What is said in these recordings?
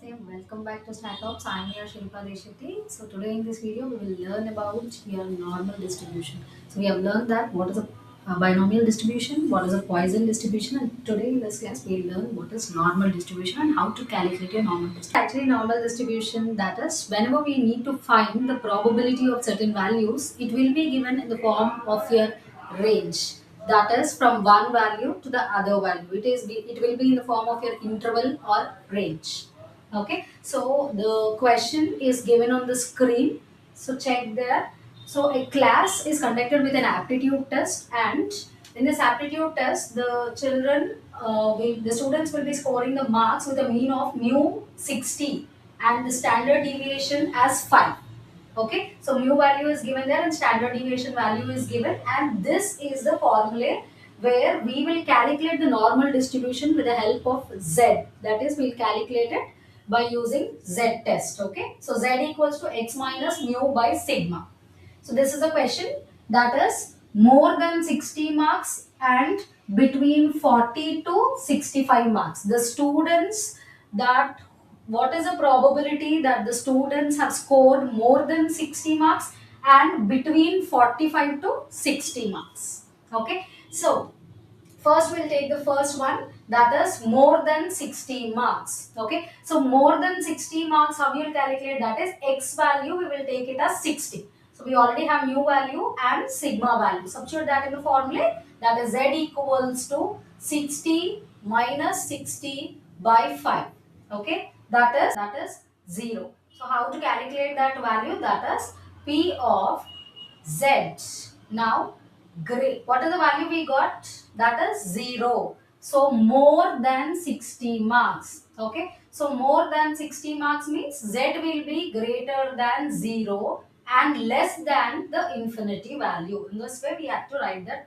Namaste and welcome back to StatOps. I am your Shilpa Deshati. So today in this video we will learn about your normal distribution. So we have learned that what is a binomial distribution, what is a Poisson distribution, and today in this class we will learn what is normal distribution and how to calculate your normal distribution. Actually, normal distribution, that is whenever we need to find the probability of certain values, it will be given in the form of your range, that is from one value to the other value. It will be in the form of your interval or range. Okay, so the question is given on the screen, so check there. So a class is conducted with an aptitude test, and in this aptitude test the the students will be scoring the marks with a mean of mu 60 and the standard deviation as 5. Okay, so mu value is given there and standard deviation value is given, and this is the formula where we will calculate the normal distribution with the help of z. That is, we'll calculate it by using z test. Okay, so z equals to x minus mu by sigma. So this is a question that is more than 60 marks and between 40 to 65 marks. The students that what is the probability that the students have scored more than 60 marks and between 45 to 60 marks. Okay, so first we'll take the first one, that is more than 60 marks. Okay, so more than 60 marks, how you will calculate, that is x value we will take it as 60. So we already have mu value and sigma value. Substitute that in the formula, that is z equals to 60 minus 60 by 5. Okay, that is 0. So how to calculate that value, that is p of z. Now great, what is the value we got, that is 0. So more than 60 marks. Okay, so more than 60 marks means z will be greater than 0 and less than the infinity value. In this way we have to write that.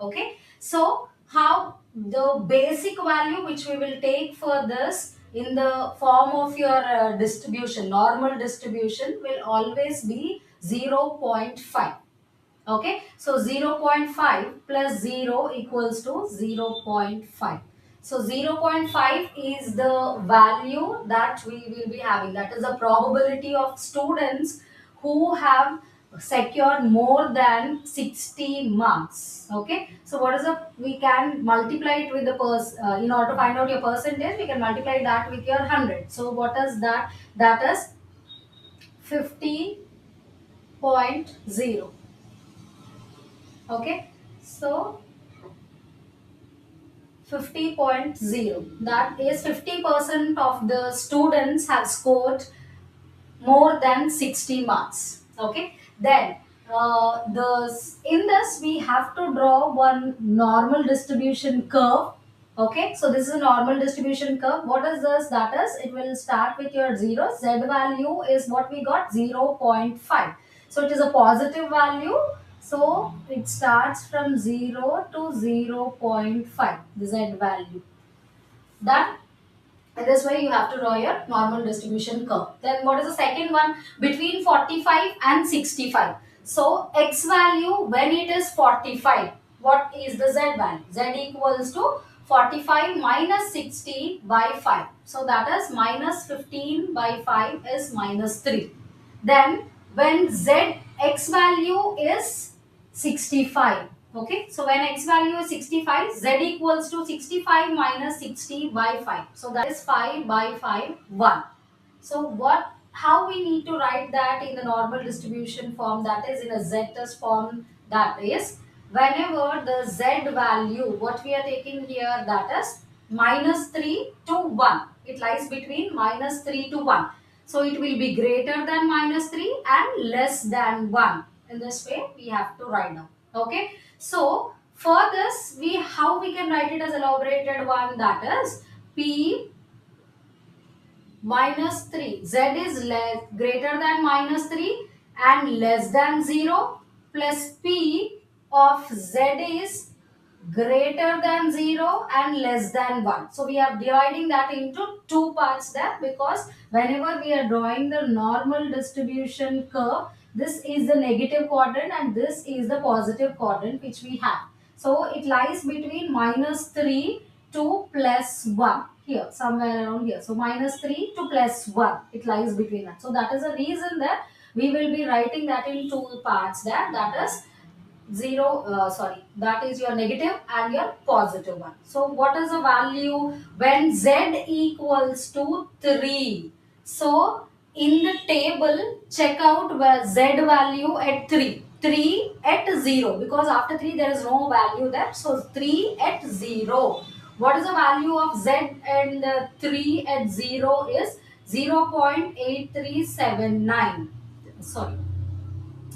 Okay, so how the basic value which we will take for this in the form of your distribution, normal distribution, will always be 0.5. Okay, so 0.5 plus 0 equals to 0.5. So 0.5 is the value that we will be having. That is the probability of students who have secured more than 60 marks. Okay, so what is the, we can multiply it with the in order to find out your percentage, we can multiply that with your 100. So what is that? That is 50.0. Okay, so 50.0, that is 50% of the students have scored more than 60 marks. Okay, then in this we have to draw one normal distribution curve. Okay, so this is a normal distribution curve. What is this? That is, it will start with your 0. Z value is what we got, 0.5. So it is a positive value. So it starts from 0 to 0.5, the Z value. Done? In this way you have to draw your normal distribution curve. Then what is the second one? Between 45 and 65. So x value when it is 45, what is the z value? Z equals to 45 minus 60 by 5. So that is minus 15 by 5 is minus 3. Then when x value is 65. Okay, so when x value is 65, z equals to 65 minus 60 by 5. So that is 5 by 5, 1. So how we need to write that in the normal distribution form, that is in a z-test form, that is whenever the z value, what we are taking here, that is minus 3 to 1. It lies between minus 3 to 1. So it will be greater than minus 3 and less than 1. In this way we have to write down. Okay, so for this how we can write it as elaborated one, that is p minus 3, z is greater than minus 3 and less than 0, plus p of z is greater than 0 and less than 1. So we are dividing that into two parts there, because whenever we are drawing the normal distribution curve, this is the negative quadrant and this is the positive quadrant which we have. So it lies between minus 3 to plus 1. here, somewhere around here. So minus 3 to plus 1, it lies between that. So that is the reason that we will be writing that in two parts, that is 0, sorry, that is your negative and your positive one. So what is the value when z equals to 3? So in the table, check out where z value at 3 at 0, because after 3 there is no value there. So 3 at 0. What is the value of z and 3 at 0 is 0.8379. Sorry,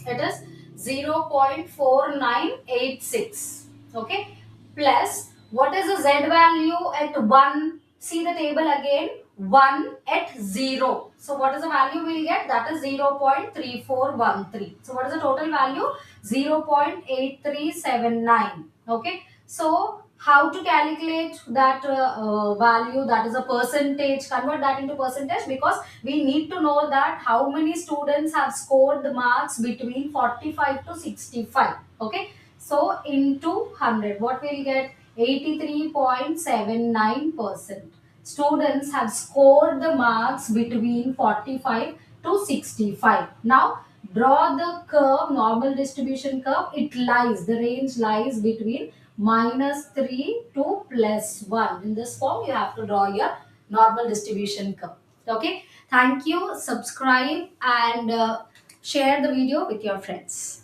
it is 0.4986. Okay, plus what is the z value at 1? See the table again, 1 at 0. So what is the value we will get? That is 0.3413. So what is the total value? 0.8379. Okay, so how to calculate that value, that is a percentage, convert that into percentage, because we need to know that how many students have scored the marks between 45 to 65. Okay, so into 100, what will get? 83.79% students have scored the marks between 45 to 65. Now draw the curve, normal distribution curve. It lies, the range lies between minus 3 to plus 1. In this form, you have to draw your normal distribution curve. Okay. Thank you. Subscribe and share the video with your friends.